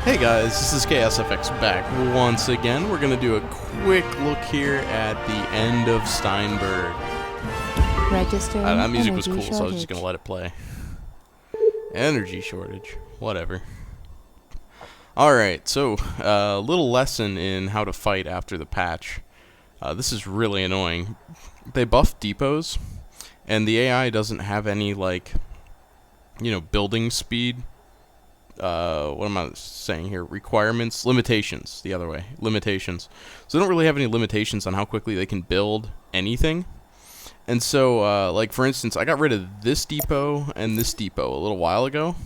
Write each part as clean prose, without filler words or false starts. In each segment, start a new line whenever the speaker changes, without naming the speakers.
Hey guys, this is KSFX back once again. We're going to do a quick look here at the end of Steinberg.
Registering
music was cool,
shortage.
so I was just going to let it play. Energy shortage. Whatever. Alright, so a little lesson in how to fight after the patch. This is really annoying. They buffed depots, and the AI doesn't have any, like, building speed. What am I saying here? Requirements? Limitations. The other way. Limitations. So they don't really have any limitations on how quickly they can build anything. And so, like, for instance, I got rid of this depot and this depot a little while ago.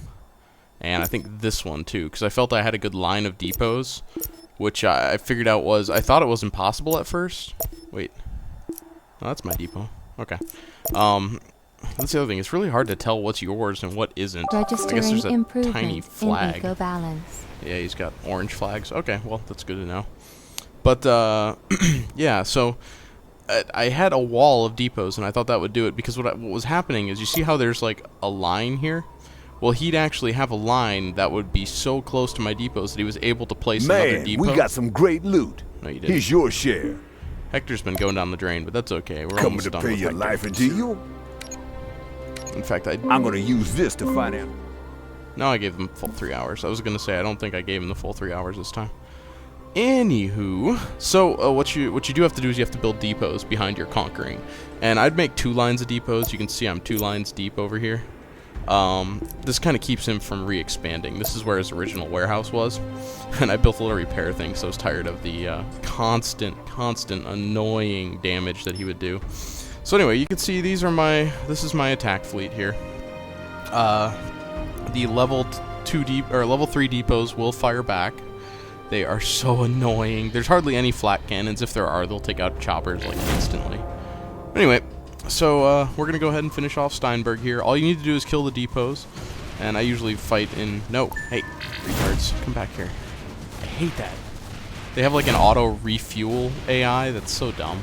And I think this one, too, because I felt I had a good line of depots, which I figured out was, I thought it was impossible at first. Wait. Oh, that's my depot. Okay. That's the other thing. It's really hard to tell what's yours and what isn't. I guess there's a tiny flag.
In eco-balance.
Yeah, he's got orange flags. Okay, well, that's good to know. But, yeah, so I had a wall of depots, and I thought that would do it, because what was happening is, you see how there's, like, a line here? Well, he'd actually have a line that would be so close to my depots that he was able to place another depot.
Man, we got some great loot.
No, you didn't.
Here's your share.
Hector's been going down the drain, but that's okay. We're
Coming
almost
to
done
pay
with
your
Hector.
life into you?
In fact,
I'm gonna use this to find out.
No, I gave them full 3 hours. I was going to say, I don't think I gave him the full 3 hours this time. Anywho, so what you do have to do is you have to build depots behind your conquering. And I'd make 2 lines of depots. You can see I'm 2 lines deep over here. This kind of keeps him from re-expanding. This is where his original warehouse was. And I built a little repair thing, so I was tired of the constant annoying damage that he would do. So anyway, you can see this is my attack fleet here. The level 3 depots will fire back. They are so annoying. There's hardly any flat cannons. If there are, they'll take out choppers like instantly. Anyway, so we're gonna go ahead and finish off Steinberg here. All you need to do is kill the depots, and I usually fight in. No, hey, retards, come back here. I hate that. They have like an auto refuel AI. That's so dumb.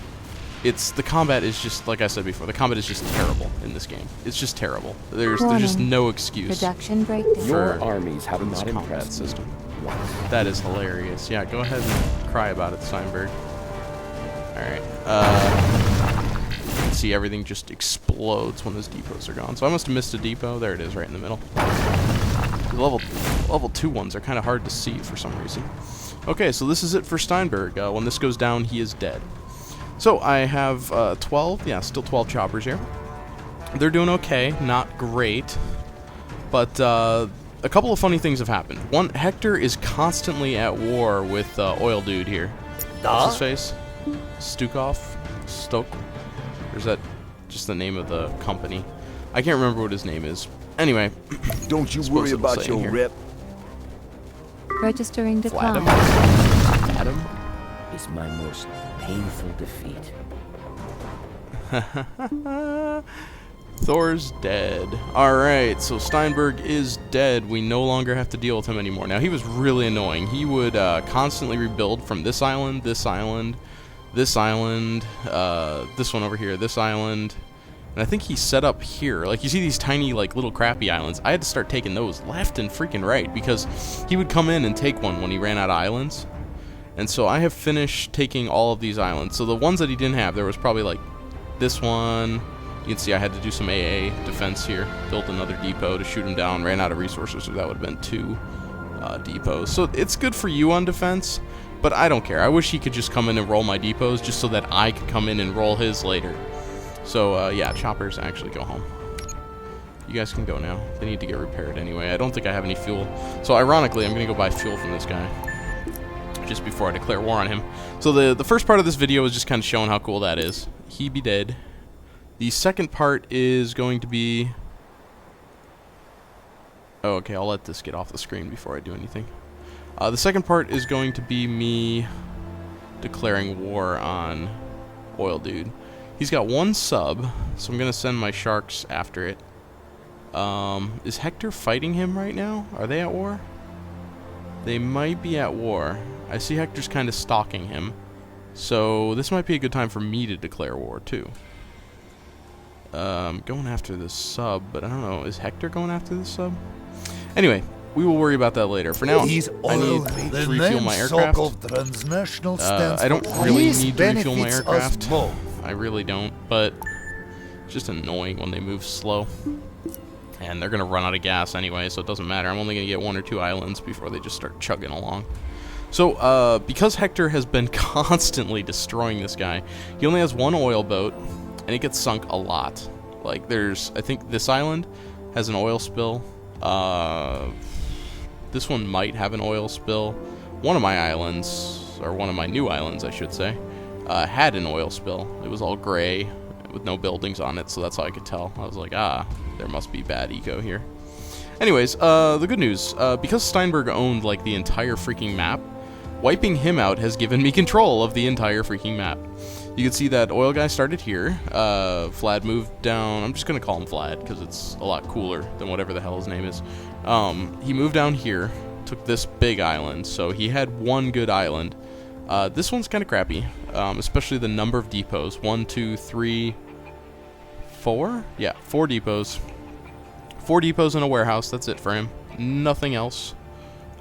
The combat is just, like I said before, the combat is just terrible in this game. It's just terrible. There's just no excuse
Production breakdown.
Your armies have
this
not
combat
impressed
system.
me.
That is hilarious. Yeah, go ahead and cry about it, Steinberg. Alright. You can see everything just explodes when those depots are gone. So I must have missed a depot. There it is, right in the middle. The level 2 ones are kind of hard to see for some reason. Okay, so this is it for Steinberg. When this goes down, he is dead. So I have still 12 choppers here. They're doing okay, not great, but a couple of funny things have happened. One, Hector is constantly at war with Oil Dude here. What's his face? Stukov? Stoke? Or is that just the name of the company? I can't remember what his name is. Anyway.
Don't you worry about your rep.
Registering decline.
Adam?
Is my most painful defeat.
Thor's dead. Alright, so Steinberg is dead. We no longer have to deal with him anymore. Now, he was really annoying. He would constantly rebuild from this island, this island, this island, this one over here, this island. And I think he set up here. Like, you see these tiny, like, little crappy islands. I had to start taking those left and freaking right, because he would come in and take one when he ran out of islands. And so I have finished taking all of these islands. So the ones that he didn't have, there was probably like this one. You can see I had to do some AA defense here. Built another depot to shoot him down. Ran out of resources, so that would have been 2 depots. So it's good for you on defense, but I don't care. I wish he could just come in and roll my depots just so that I could come in and roll his later. So yeah, choppers actually go home. You guys can go now. They need to get repaired anyway. I don't think I have any fuel. So ironically, I'm going to go buy fuel from this guy just before I declare war on him. So the first part of this video is just kind of showing how cool that is. He be dead. The second part is going to be... Oh, okay, I'll let this get off the screen before I do anything. The second part is going to be me declaring war on Oil Dude. He's got 1 sub, so I'm going to send my sharks after it. Is Hector fighting him right now? Are they at war? They might be at war. I see Hector's kind of stalking him. So this might be a good time for me to declare war, too. Going after this sub, but I don't know. Is Hector going after this sub? Anyway, we will worry about that later. For now,
These
I need to refuel my aircraft. I don't really need to refuel my aircraft. I really don't, but it's just annoying when they move slow. And they're going to run out of gas anyway, so it doesn't matter. I'm only going to get 1 or 2 islands before they just start chugging along. So, because Hector has been constantly destroying this guy, he only has 1 oil boat, and it gets sunk a lot. Like, I think this island has an oil spill. This one might have an oil spill. One of my islands, or one of my new islands, I should say, had an oil spill. It was all gray with no buildings on it, so that's how I could tell. I was like, there must be bad eco here. Anyways, the good news, because Steinberg owned, like, the entire freaking map, wiping him out has given me control of the entire freaking map. You can see that oil guy started here. Vlad moved down. I'm just going to call him Vlad because it's a lot cooler than whatever the hell his name is. He moved down here, took this big island, so he had 1 good island. This one's kind of crappy, especially the number of depots. 1, 2, 3, 4? Yeah, 4 depots. 4 depots in a warehouse. That's it for him. Nothing else.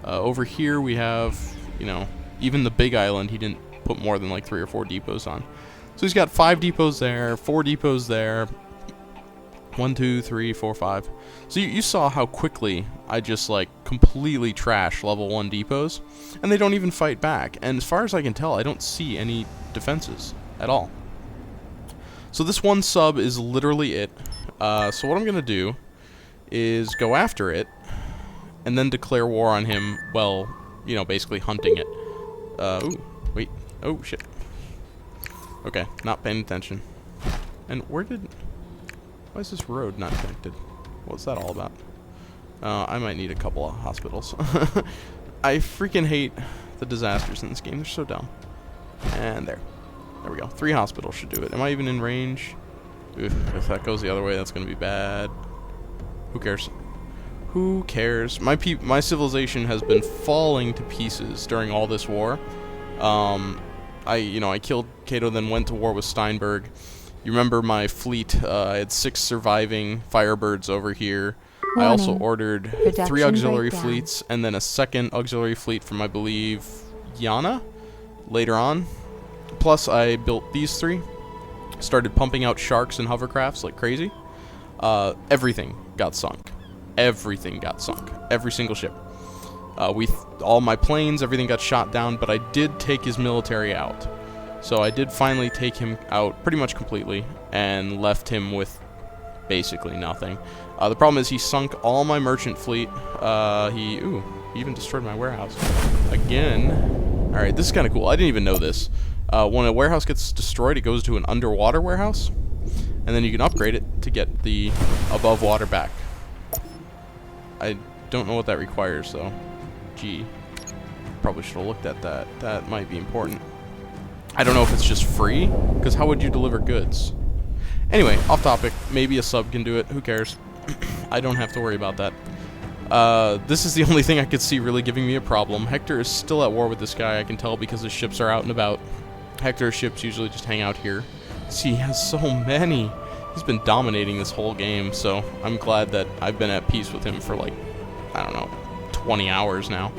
Over here we have, even the big island, he didn't put more than like 3 or 4 depots on. So he's got 5 depots there, 4 depots there. 1, 2, 3, 4, 5. So you saw how quickly I just like completely trash level 1 depots, and they don't even fight back. And as far as I can tell, I don't see any defenses at all. So this 1 sub is literally it. So what I'm gonna do is go after it, and then declare war on him. Well, basically hunting it. Ooh, wait. Oh shit. Okay, not paying attention. And why is this road not connected? What's that all about? I might need a couple of hospitals. I freaking hate the disasters in this game. They're so dumb. And there we go. 3 hospitals should do it. Am I even in range? If that goes the other way, that's gonna be bad. Who cares? Who cares? My civilization has been falling to pieces during all this war. I killed Cato, then went to war with Steinberg. You remember my fleet? I had 6 surviving Firebirds over here. Warning. I also ordered 3 auxiliary fleets, and then a 2nd auxiliary fleet from, I believe, Yana later on. Plus, I built these 3. Started pumping out sharks and hovercrafts like crazy. Everything got sunk. Everything got sunk. Every single ship. All my planes, everything got shot down, but I did take his military out. So I did finally take him out pretty much completely and left him with basically nothing. The problem is he sunk all my merchant fleet. He even destroyed my warehouse. Again. Alright, this is kind of cool. I didn't even know this. When a warehouse gets destroyed, it goes to an underwater warehouse. And then you can upgrade it to get the above water back. I don't know what that requires, though. Gee. Probably should have looked at that. That might be important. I don't know if it's just free, because how would you deliver goods? Anyway, off topic. Maybe a sub can do it. Who cares? I don't have to worry about that. This is the only thing I could see really giving me a problem. Hector is still at war with this guy, I can tell, because his ships are out and about. Hector's ships usually just hang out here. See, he has so many. He's been dominating this whole game, so I'm glad that I've been at peace with him for, like, I don't know, 20 hours now.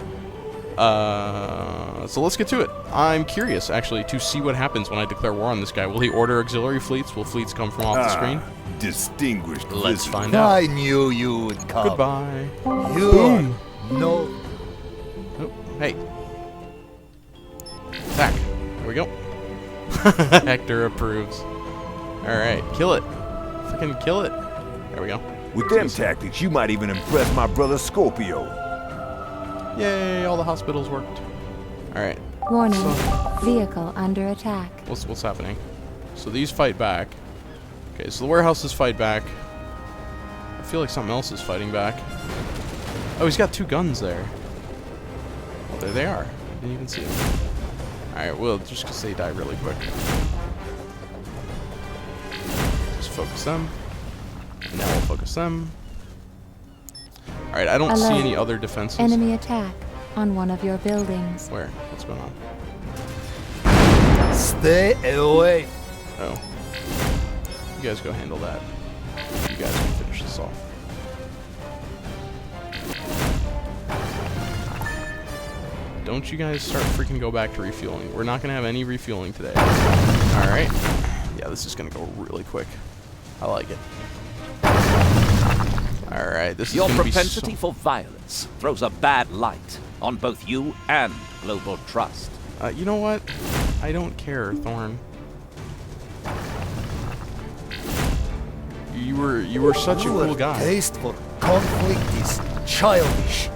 So let's get to it. I'm curious, actually, to see what happens when I declare war on this guy. Will he order auxiliary fleets? Will fleets come from off the screen?
Distinguished.
Let's find out.
I knew you would come.
Goodbye.
You no.
Oh, hey. Attack. There we go. Hector approves. Alright, kill it. Freaking kill it. There we go.
With them tactics, you might even impress my brother Scorpio.
Yay, all the hospitals worked. Alright.
Warning. Vehicle under attack.
What's happening? So these fight back. Okay, so the warehouses fight back. I feel like something else is fighting back. Oh, he's got 2 guns there. Oh, there they are. I didn't even see them. Alright, well, just because they die really quick. Just focus them. And now we'll focus them. Alright, I don't see any other defenses.
Enemy attack on one of your buildings.
Where? What's going on?
Stay away.
Oh. You guys go handle that. You guys can finish this off. don't you guys start freaking go back to refueling. We're not going to have any refueling today. Alright. Yeah, this is going to go really quick. I like it. Alright, this is
Your
going to be
propensity for violence throws a bad light on both you and global trust.
you know what? I don't care, Thorn. You were such a
Your
cool guy.
taste for conflict is childish.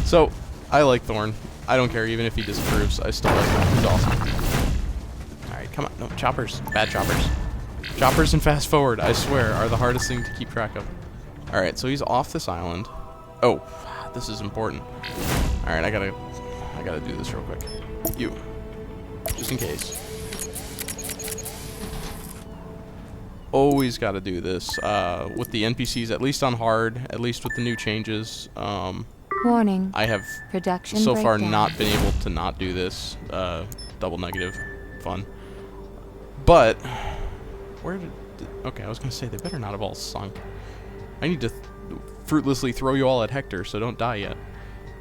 So, I like Thorn. I don't care even if he disapproves. I still like him. He's awesome. Alright, come on. No, choppers. Bad choppers. Choppers and fast forward, I swear, are the hardest thing to keep track of. Alright, so he's off this island. Oh, this is important. Alright, I gotta do this real quick. You. Just in case. Always gotta do this. With the NPCs, at least on hard, at least with the new changes.
Warning.
I have
Production
so far
breakdown.
not been able to not do this. Double negative. Fun. But, where did... Okay, I was going to say, they better not have all sunk. I need to fruitlessly throw you all at Hector, so don't die yet.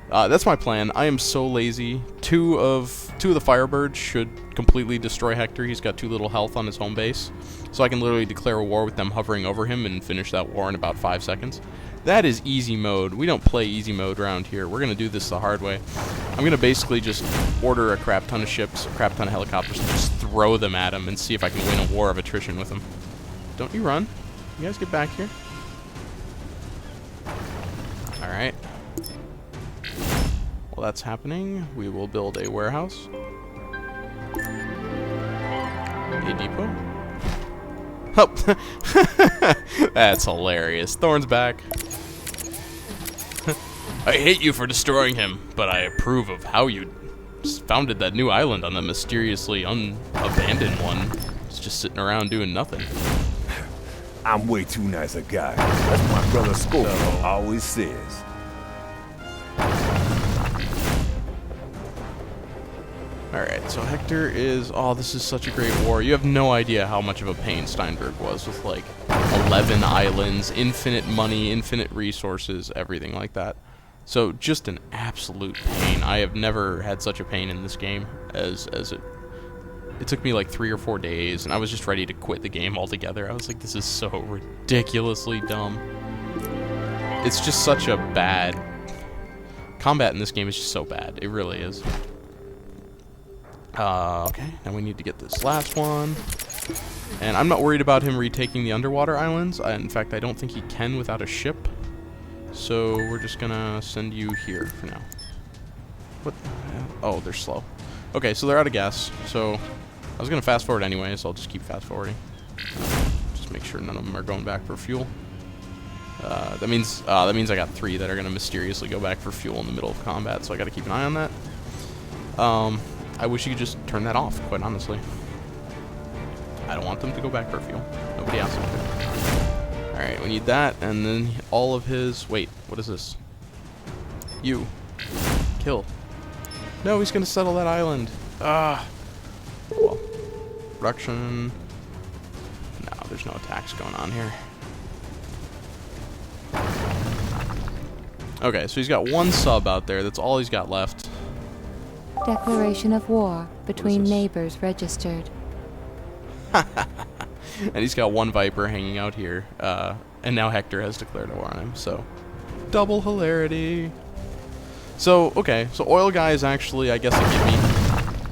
That's my plan. I am so lazy. Two of the Firebirds should completely destroy Hector. He's got 2 little health on his home base. So I can literally declare a war with them hovering over him and finish that war in about 5 seconds. That is easy mode. We don't play easy mode around here. We're going to do this the hard way. I'm going to basically just order a crap ton of ships, a crap ton of helicopters, and just throw them at him and see if I can win a war of attrition with him. Don't you run. You guys get back here. Alright. While that's happening, we will build a warehouse. A depot. Oh. That's hilarious. Thorn's back. I hate you for destroying him, but I approve of how you founded that new island on the mysteriously unabandoned one. It's just sitting around doing nothing.
I'm way too nice a guy. That's what my brother Scorpio always says.
Alright, so Hector is... Oh, this is such a great war. You have no idea how much of a pain Steinberg was with, like, 11 islands, infinite money, infinite resources, everything like that. So, just an absolute pain. I have never had such a pain in this game as it... It took me, like, 3 or 4 days, and I was just ready to quit the game altogether. I was like, this is so ridiculously dumb. It's just such a bad... Combat in this game is just so bad. It really is. Okay, now we need to get this last one. And I'm not worried about him retaking the underwater islands. In fact, I don't think he can without a ship. So we're just gonna send you here for now. What? Oh, they're slow. Okay, so they're out of gas. So I was gonna fast forward anyway, so I'll just keep fast forwarding. Just make sure none of them are going back for fuel. That means I got 3 that are gonna mysteriously go back for fuel in the middle of combat. So I got to keep an eye on that. I wish you could just turn that off, quite honestly. I don't want them to go back for fuel. Nobody asked them to. Alright, we need that, and then all of his... Wait, what is this? You. Kill. No, he's gonna settle that island. Ah. Well, production... No, there's no attacks going on here. Okay, so he's got 1 sub out there. That's all he's got left.
Declaration of war between
this?
neighbors registered.
And he's got 1 Viper hanging out here. And now Hector has declared a war on him, so... Double hilarity! So, okay, so Oil Guy is actually, I guess, a gimme.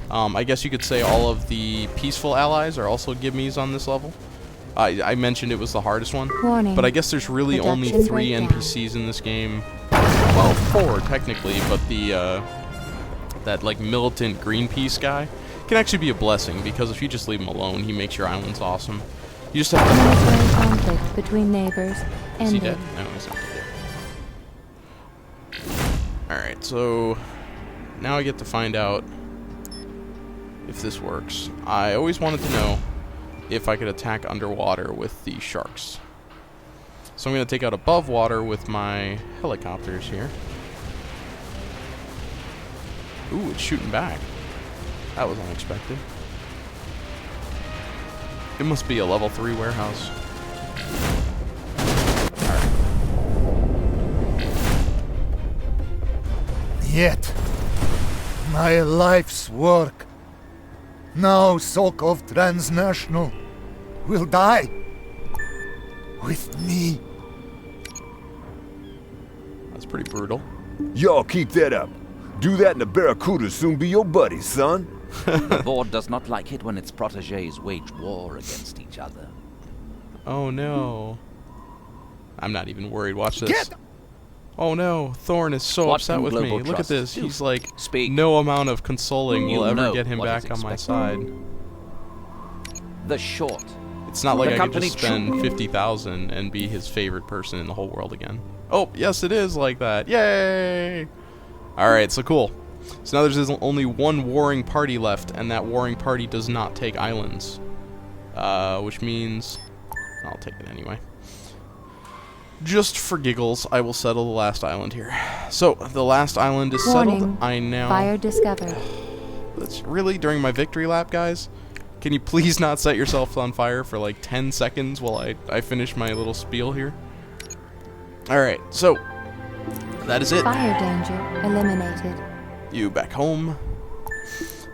I guess you could say all of the peaceful allies are also gimmes on this level. I mentioned it was the hardest one.
Warning.
But I guess there's really only
Production
3
breakdown.
NPCs in this game. Well, 4 technically, but the, that, like, militant Greenpeace guy can actually be a blessing, because if you just leave him alone, he makes your islands awesome. You just have to...
Military conflict between neighbors
Is he
ended.
dead? No, he's not dead. Alright, so now I get to find out if this works. I always wanted to know if I could attack underwater with the sharks. So I'm going to take out above water with my helicopters here. Ooh, it's shooting back. That was unexpected. It must be a level 3 warehouse.
yet my life's work, now so-called transnational, will die with me.
That's pretty brutal.
Y'all keep that up. Do that and the Barracuda's soon be your buddy, son.
The board does not like it when its protégés wage war against each other.
Oh no. I'm not even worried. Watch this.
Get
Oh no, Thorn is so
What
upset
can
with me.
Global
Look at
Trust
this.
do?
He's like,
Speak.
no amount of consoling will
You
ever
know
get him
what
back
is
on my
expected.
side.
The short.
It's not like
The
I could
company
just spend 50,000 and be his favorite person in the whole world again. Oh, yes, it is like that. Yay! Alright, so cool. So now there's only one warring party left, and that warring party does not take islands. Which means I'll take it anyway. Just for giggles, I will settle the last island here. So, the last island is settled.
Warning.
I now...
Fire discovered.
That's really during my victory lap, guys? Can you please not set yourself on fire for like 10 seconds while I finish my little spiel here? Alright, so that is it.
Fire danger eliminated.
You back home.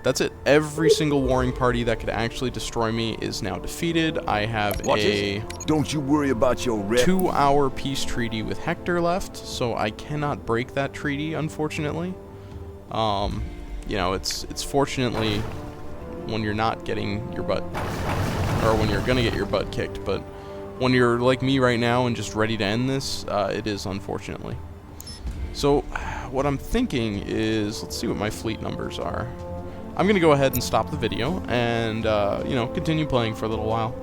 That's it. Every single warring party that could actually destroy me is now defeated. I have
What
a
Don't you worry about your rep.
2-hour peace treaty with Hector left, so I cannot break that treaty, unfortunately. You know, it's fortunately when you're not getting your butt, or when you're gonna get your butt kicked, but when you're like me right now and just ready to end this, it is unfortunately. So what I'm thinking is, let's see what my fleet numbers are. I'm gonna go ahead and stop the video and you know, continue playing for a little while.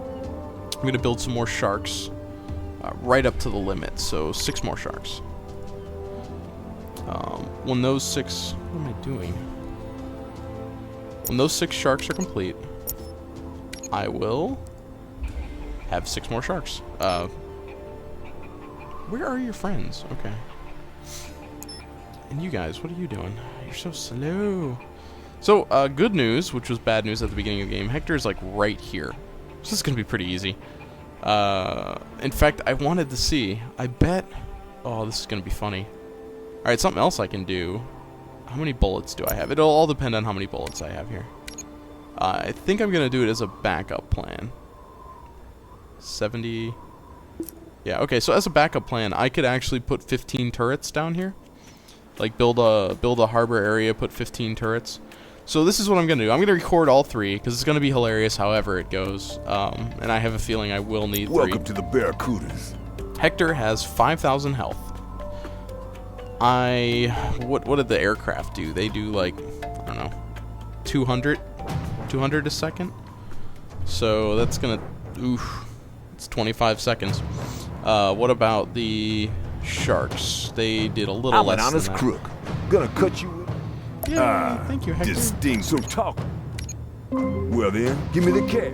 I'm gonna build some more sharks right up to the limit, so 6 more sharks. When those 6, what am I doing? When those 6 sharks are complete, I will have 6 more sharks. Where are your friends? Okay. And you guys, what are you doing? You're so slow. So, good news, which was bad news at the beginning of the game. Hector is like right here. So this is gonna be pretty easy. In fact, I wanted to see. I bet. Oh, this is gonna be funny. All right, something else I can do. How many bullets do I have? It'll all depend on how many bullets I have here. I think I'm gonna do it as a backup plan. 70. Yeah. Okay. So as a backup plan, I could actually put 15 turrets down here. Like build a harbor area, put 15 turrets. So this is what I'm gonna do. I'm gonna record all 3 because it's gonna be hilarious however it goes. And I have a feeling I will need 3.
Welcome to the Barracudas.
Hector has 5,000 health. What did the aircraft do? They do like, I don't know, 200 a second. So that's gonna, it's 25 seconds. What about the sharks? They did a little
I'm
less
an honest
than that.
crook. Gonna cut you.
Yeah, thank you, Hector.
This stings so talk. Well then, give me the cat.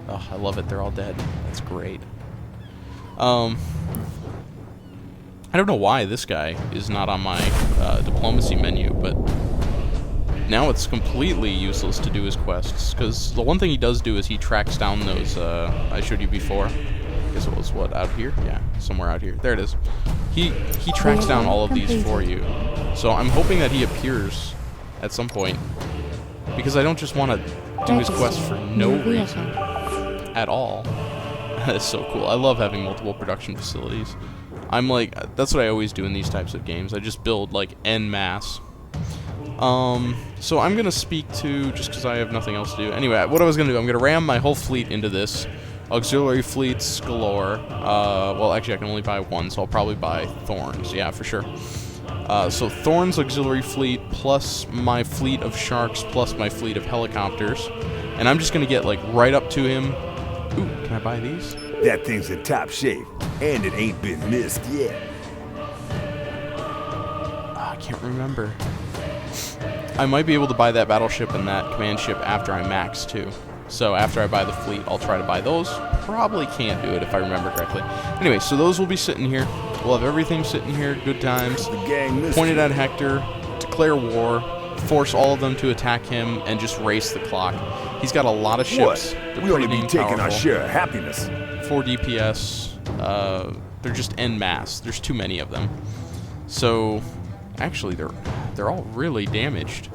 Oh, I love it. They're all dead. That's great. I don't know why this guy is not on my diplomacy menu, but now it's completely useless to do his quests, because the one thing he does do is he tracks down those, I showed you before. I guess it was, what, out here? Yeah, somewhere out here. There it is. He tracks down all of these for you. So I'm hoping that he appears at some point, because I don't just want to do his quest for no reason at all. That's so cool. I love having multiple production facilities. I'm like, that's what I always do in these types of games. I just build like en masse. So I'm gonna speak to, just because I have nothing else to do. Anyway, what I was gonna do, I'm gonna ram my whole fleet into this. Auxiliary fleets galore. Well, actually, I can only buy 1, so I'll probably buy Thorns. Yeah, for sure. So Thorn's auxiliary fleet plus my fleet of sharks plus my fleet of helicopters, and I'm just gonna get like right up to him. Ooh, can I buy these?
That thing's in top shape, and it ain't been missed yet.
I can't remember. I might be able to buy that battleship and that command ship after I max too. So after I buy the fleet, I'll try to buy those. Probably can't do it if I remember correctly. Anyway, so those will be sitting here. We'll have everything sitting here. Good times.
The gang missed
Pointed
it.
at Hector. Declare war. Force all of them to attack him and just race the clock. He's got a lot of ships.
What?
They're
We ought to
pretty
be
dang
taking our
powerful.
share of happiness.
4 DPS. They're just en masse. There's too many of them. So, actually, they're they're all really damaged.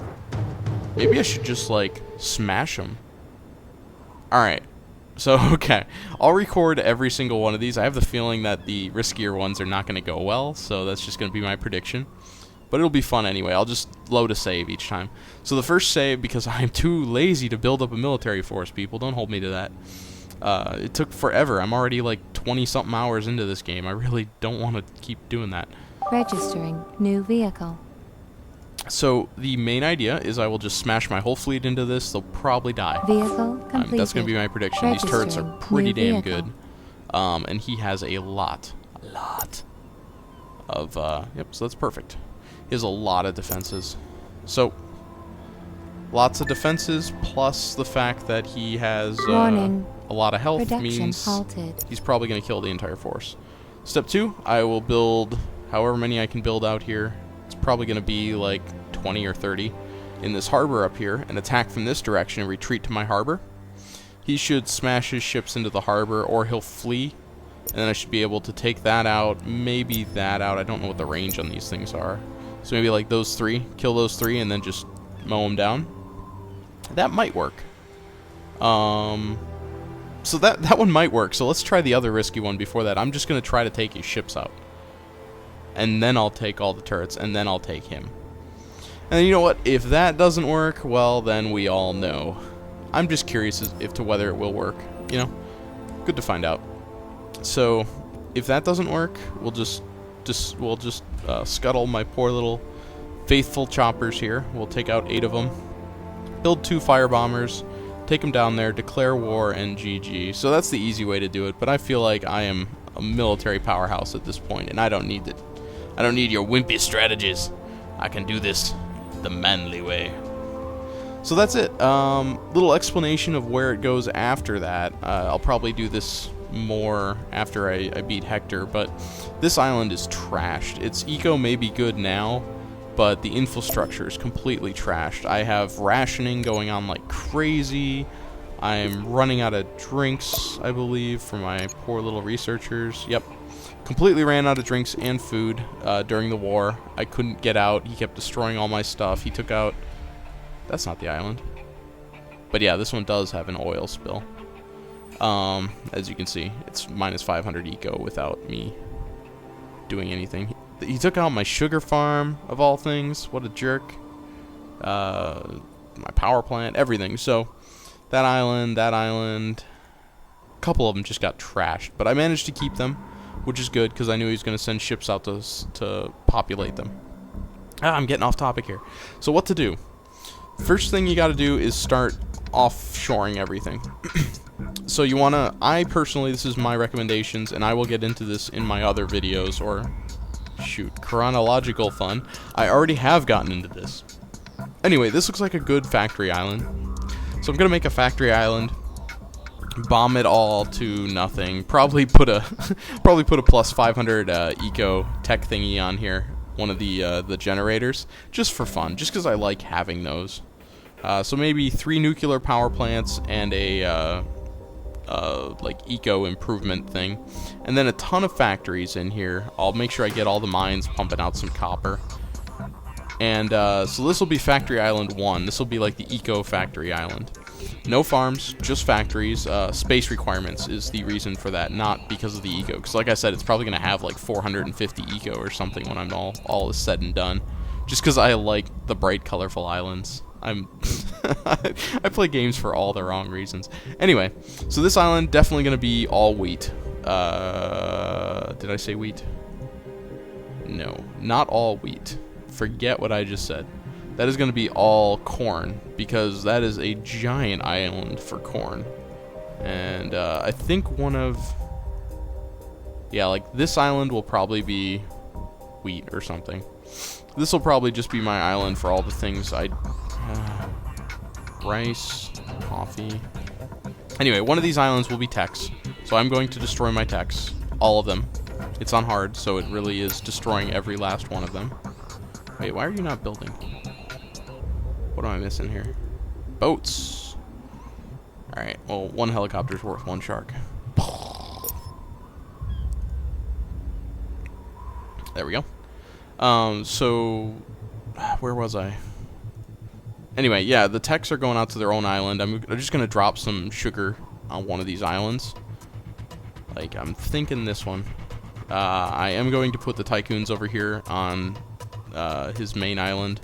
Maybe I should just, like, smash them. Alright. So, okay. I'll record every single one of these. I have the feeling that the riskier ones are not going to go well, so that's just going to be my prediction. But it'll be fun anyway. I'll just load a save each time. So the first save, because I'm too lazy to build up a military force, people. Don't hold me to that. It took forever. I'm already like 20-something hours into this game. I really don't want to keep doing that.
Registering new vehicle.
So the main idea is I will just smash my whole fleet into this. They'll probably die.
Vehicle completed.
That's going to be my prediction. These turrets are pretty
New
damn
vehicle.
good. And he has a lot of, yep, so that's perfect. He has a lot of defenses. So, lots of defenses, plus the fact that he has
Warning.
a lot of health
Production
means
halted.
he's probably going to kill the entire force. Step 2, I will build however many I can build out here. It's probably going to be like 20 or 30 in this harbor up here, and attack from this direction and retreat to my harbor. He should smash his ships into the harbor, or he'll flee, and then I should be able to take that out, maybe that out. I don't know what the range on these things are. So maybe like those 3, kill those 3, and then just mow them down. That might work. So that one might work. So let's try the other risky one before that. I'm just going to try to take his ships out. And then I'll take all the turrets, and then I'll take him. And you know what? If that doesn't work, well, then we all know. I'm just curious as to whether it will work. You know? Good to find out. So, if that doesn't work, we'll just scuttle my poor little faithful choppers here. We'll take out 8 of them. Build 2 fire bombers. Take them down there, declare war, and GG. So that's the easy way to do it, but I feel like I am a military powerhouse at this point, and I don't need it. I don't need your wimpy strategies. I can do this the manly way. So that's it. Little explanation of where it goes after that. I'll probably do this more after I beat Hector, but this island is trashed. Its eco may be good now, but the infrastructure is completely trashed. I have rationing going on like crazy. I'm running out of drinks, I believe, for my poor little researchers. Yep. Completely ran out of drinks and food during the war. I couldn't get out. He kept destroying all my stuff. He took out... That's not the island. But yeah, this one does have an oil spill. As you can see, it's minus 500 eco without me doing anything. He took out my sugar farm, of all things. What a jerk. My power plant, everything. So, that island, a couple of them just got trashed. But I managed to keep them, which is good, because I knew he was going to send ships out to populate them. I'm getting off topic here. So what to do? First thing you got to do is start offshoring everything. So you want to, I personally, this is my recommendations, and I will get into this in my other videos, or, shoot, chronological fun. I already have gotten into this. Anyway, this looks like a good factory island. So I'm going to make a factory island, bomb it all to nothing, probably put a plus 500 eco tech thingy on here, one of the generators, just for fun, just because I like having those. So maybe 3 nuclear power plants and a like eco improvement thing, and then a ton of factories in here. I'll make sure I get all the mines pumping out some copper. And so this will be Factory Island 1. This will be like the eco factory island. No farms, just factories. Space requirements is the reason for that, not because of the eco. Because like I said, it's probably going to have like 450 eco or something when I'm all is said and done. Just because I like the bright, colorful islands. I play games for all the wrong reasons. Anyway, so this island definitely going to be all wheat. Did I say wheat? No, not all wheat. Forget what I just said. That is going to be all corn, because that is a giant island for corn. And I think yeah, like this island will probably be wheat or something. This will probably just be my island for all the things rice, coffee. Anyway, one of these islands will be techs, so I'm going to destroy my techs, all of them. It's on hard, so it really is destroying every last one of them. Wait, why are you not building? What am I missing here? Boats. Alright, well, 1 helicopter's worth 1 shark. There we go. So Where was I? Anyway, yeah, the techs are going out to their own island. I'm just going to drop some sugar on one of these islands. Like, I'm thinking this one. I am going to put the tycoons over here on his main island.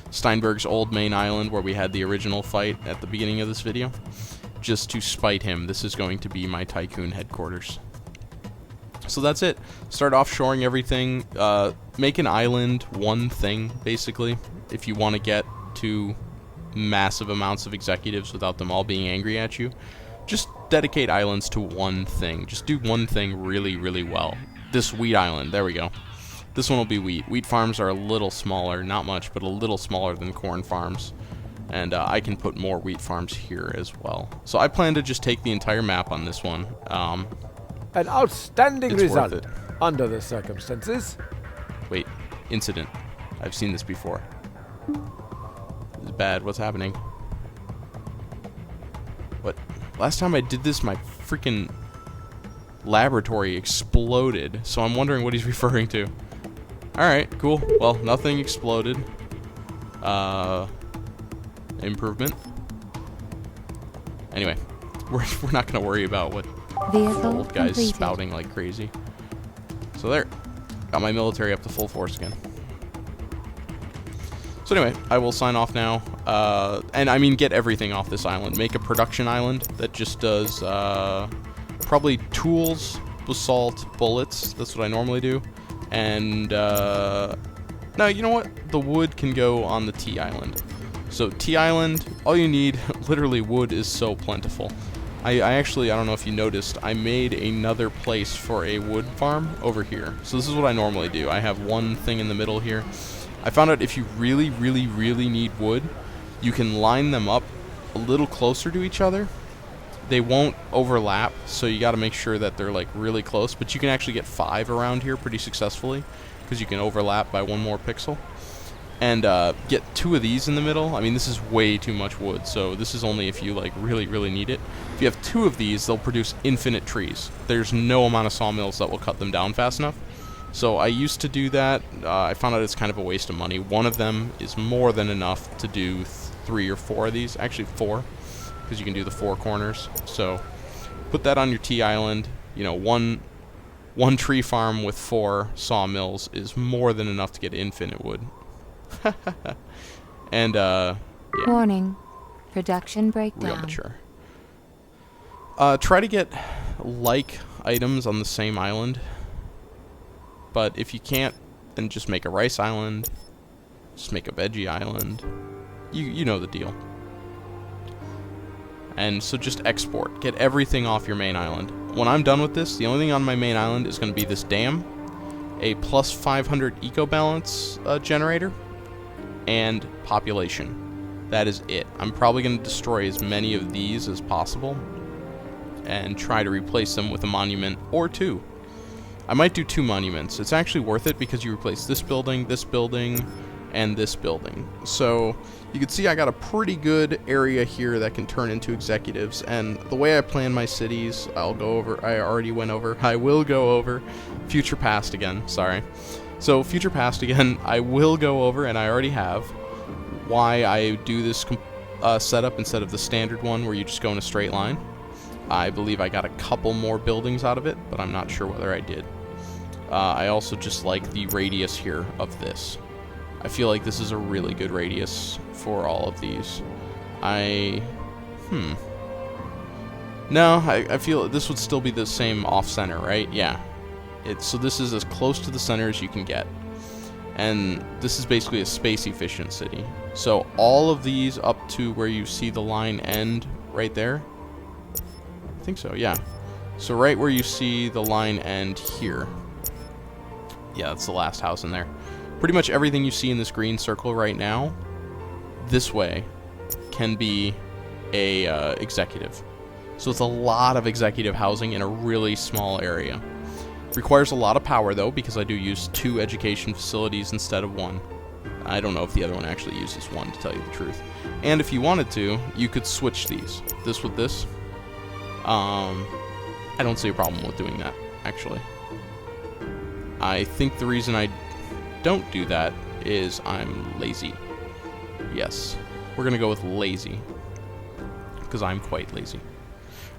Steinberg's old main island where we had the original fight at the beginning of this video. Just to spite him, this is going to be my tycoon headquarters. So that's it. Start offshoring everything. Make an island one thing, basically, if you want to get to massive amounts of executives without them all being angry at you. Just dedicate islands to one thing. Just do one thing really, really well. This wheat island, there we go. This one will be wheat. Wheat farms are a little smaller, not much, but a little smaller than corn farms. And I can put more wheat farms here as well. So I plan to just take the entire map on this one.
An outstanding
It's worth
result
it.
under the circumstances.
Wait, incident. I've seen this before. This is bad. What's happening? What? Last time I did this, my freaking laboratory exploded. So I'm wondering what he's referring to. Alright, cool. Well, nothing exploded. Improvement. Anyway, we're not going to worry about what
Vehicle
old guy's
completed.
spouting like crazy. So there. Got my military up to full force again. So anyway, I will sign off now. And I mean, get everything off this island. Make a production island that just does probably tools, basalt, bullets. That's what I normally do. And no, you know what? The wood can go on the T island. So T island, all you need, literally wood is so plentiful. I actually, I don't know if you noticed, I made another place for a wood farm over here. So this is what I normally do. I have one thing in the middle here. I found out if you really, really, really need wood, you can line them up a little closer to each other. They won't overlap, so you got to make sure that they're like really close. But you can actually get 5 around here pretty successfully because you can overlap by 1 more pixel. And get 2 of these in the middle. I mean, this is way too much wood, so this is only if you like really, really need it. If you have 2 of these, they'll produce infinite trees. There's no amount of sawmills that will cut them down fast enough. So I used to do that. I found out it's kind of a waste of money. One of them is more than enough to do 3 or 4 of these. Actually 4, because you can do the 4 corners. So put that on your T island. You know, one tree farm with 4 sawmills is more than enough to get infinite wood. And yeah,
Warning. Production
real
breakdown.
mature. Try to get like items on the same island, but if you can't, then just make a rice island, just make a veggie island. You know the deal. And so just export, get everything off your main island. When I'm done with this, the only thing on my main island is going to be this dam, a plus 500 eco balance generator, and population. That is it. I'm probably going to destroy as many of these as possible and try to replace them with a monument or 2. I might do 2 monuments. It's actually worth it because you replace this building, and this building. So you can see I got a pretty good area here that can turn into executives. And the way I plan my cities, I will go over future past again, sorry. So future past again, I will go over, and I already have, why I do this setup instead of the standard one where you just go in a straight line. I believe I got a couple more buildings out of it, but I'm not sure whether I did. I also just like the radius here of this. I feel like this is a really good radius for all of these. No, I feel this would still be the same off-center, right? Yeah. So this is as close to the center as you can get. And this is basically a space-efficient city. So all of these up to where you see the line end right there. I think so, yeah. So right where you see the line end here. Yeah, that's the last house in there. Pretty much everything you see in this green circle right now, this way, can be a executive. So it's a lot of executive housing in a really small area. Requires a lot of power though, because I do use 2 education facilities instead of 1. I don't know if the other one actually uses 1, to tell you the truth. And if you wanted to, you could switch these. This with this. I don't see a problem with doing that, actually. I think the reason I don't do that is I'm lazy. Yes, we're going to go with lazy, because I'm quite lazy.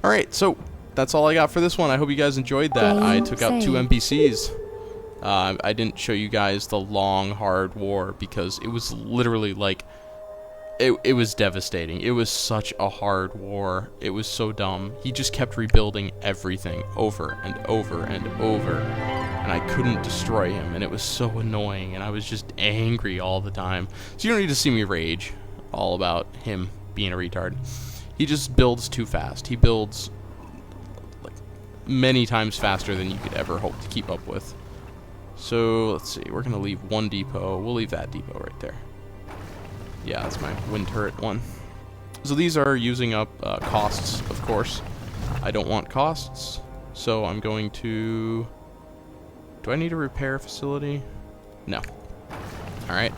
Alright, so that's all I got for this one. I hope you guys enjoyed that. I took out 2 NPCs. I didn't show you guys the long, hard war because it was literally like, it was devastating. It was such a hard war. It was so dumb. He just kept rebuilding everything over and over and over, and I couldn't destroy him, and it was so annoying, and I was just angry all the time. So you don't need to see me rage all about him being a retard. He just builds too fast. He builds like many times faster than you could ever hope to keep up with. So let's see, we're gonna leave 1 depot. We'll leave that depot right there. Yeah, that's my wind turret one. So these are using up costs, of course. I don't want costs, so I'm going to... Do I need a repair facility? No. Alright.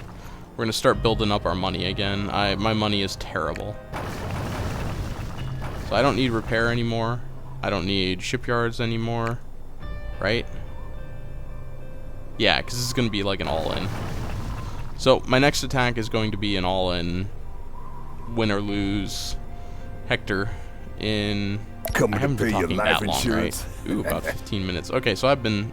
We're going to start building up our money again. My money is terrible. So I don't need repair anymore. I don't need shipyards anymore. Right? Yeah, because this is going to be like an all-in. So my next attack is going to be an all-in win or lose Hector in... I haven't been talking that long, right? Ooh, about 15 minutes. Okay, so I've been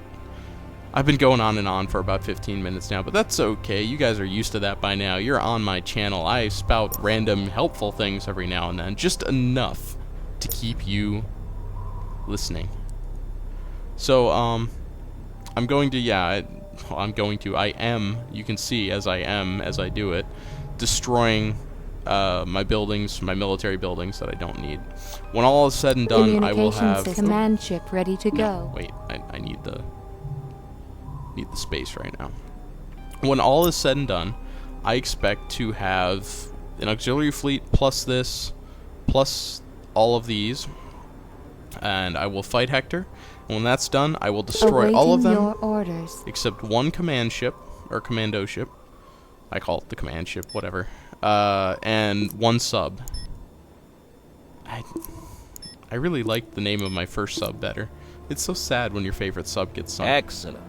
going on and on for about 15 minutes now, but that's okay. You guys are used to that by now. You're on my channel. I spout random helpful things every now and then, just enough to keep you listening. So, I'm going to, I am, you can see as I do it, destroying my buildings, my military buildings that I don't need. When all is said and done, I will have...
Command ship ready to go.
Wait, I need the space right now. When all is said and done, I expect to have an auxiliary fleet plus this, plus all of these, and I will fight Hector. When that's done, I will destroy all of them,
your orders.
Except 1 command ship, or commando ship. I call it the command ship, whatever. And 1 sub. I really like the name of my first sub better. It's so sad when your favorite sub gets sunk.
Excellent.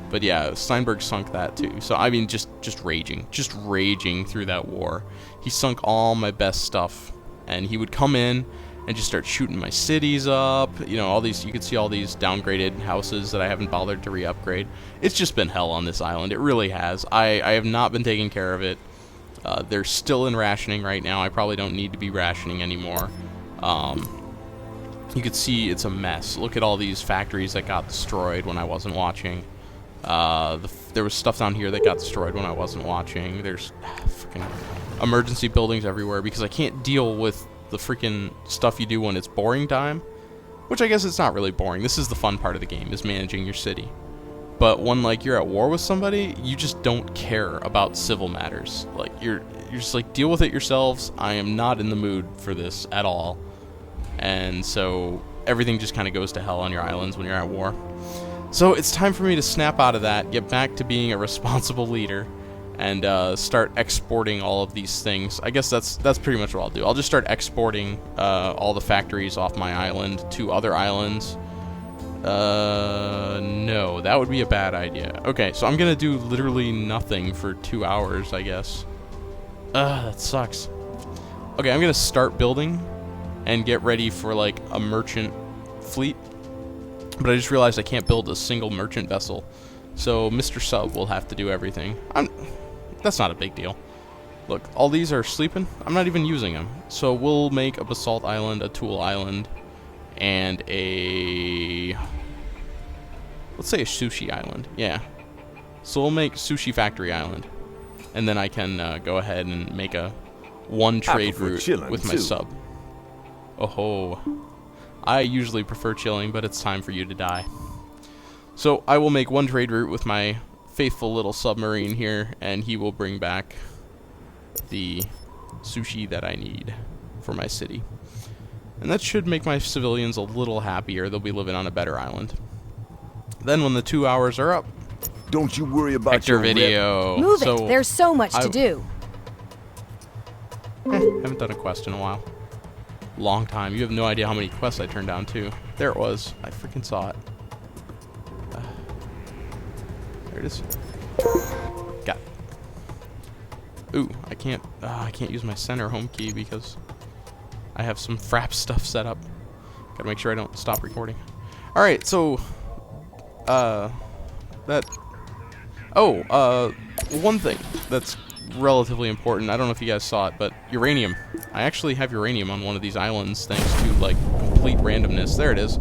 But yeah, Steinberg sunk that too. So I mean, just raging through that war. He sunk all my best stuff, and he would come in and just start shooting my cities up. You know, all these, you can see all these downgraded houses that I haven't bothered to re-upgrade. It's just been hell on this island. It really has. I have not been taking care of it. They're still in rationing right now. I probably don't need to be rationing anymore. You can see it's a mess. Look at all these factories that got destroyed when I wasn't watching. There was stuff down here that got destroyed when I wasn't watching. There's freaking emergency buildings everywhere because I can't deal with the freaking stuff you do when it's boring time, which I guess it's not really boring. This is the fun part of the game, is managing your city. But when like you're at war with somebody, you just don't care about civil matters. Like you're just like, deal with it yourselves. I am not in the mood for this at all. And so everything just kind of goes to hell on your islands when you're at war. So it's time for me to snap out of that, get back to being a responsible leader, and start exporting all of these things. I guess that's pretty much what I'll do. I'll just start exporting all the factories off my island to other islands. No, that would be a bad idea. Okay, so I'm gonna do literally nothing for 2 hours, I guess. That sucks. Okay, I'm gonna start building and get ready for like a merchant fleet. But I just realized I can't build a single merchant vessel. So Mr. Sub will have to do everything. That's not a big deal. Look, all these are sleeping. I'm not even using them. So we'll make a basalt island, a tool island, and let's say a sushi island. Yeah. So we'll make Sushi Factory Island. And then I can go ahead and make a 1 trade route with my sub. Oh-ho. I usually prefer chilling, but it's time for you to die. So I will make 1 trade route with my faithful little submarine here, and he will bring back the sushi that I need for my city. And that should make my civilians a little happier. They'll be living on a better island. Then when the 2 hours are up,
don't you worry about
Hector
your
video.
Move it. There's so much to do.
Haven't done a quest in a while. Long time. You have no idea how many quests I turned down too. There it was. I freaking saw it. There it is. Got it. Ooh, I can't use my center home key because I have some frap stuff set up. Gotta make sure I don't stop recording. Alright, so one thing that's relatively important, I don't know if you guys saw it, but uranium. I actually have uranium on one of these islands thanks to, like, complete randomness. There it is.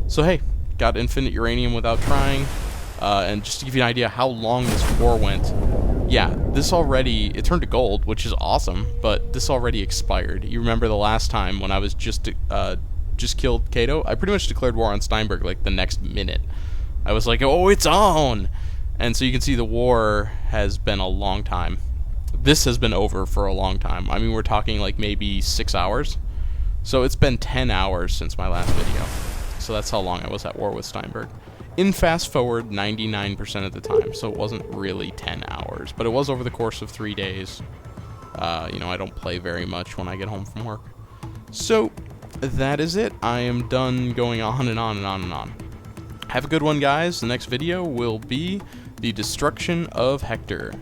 So hey, got infinite uranium without trying. And just to give you an idea how long this war went, yeah, this already, it turned to gold, which is awesome, but this already expired. You remember the last time when I was just killed Cato? I pretty much declared war on Steinberg like the next minute. I was like, oh, it's on! And so you can see the war has been a long time. This has been over for a long time. I mean, we're talking like maybe 6 hours. So it's been 10 hours since my last video. So that's how long I was at war with Steinberg. In fast forward 99% of the time, so it wasn't really 10 hours, but it was over the course of 3 days. You know, I don't play very much when I get home from work. So that is it. I am done going on and on and on and on. Have a good one, guys. The next video will be the destruction of Hector.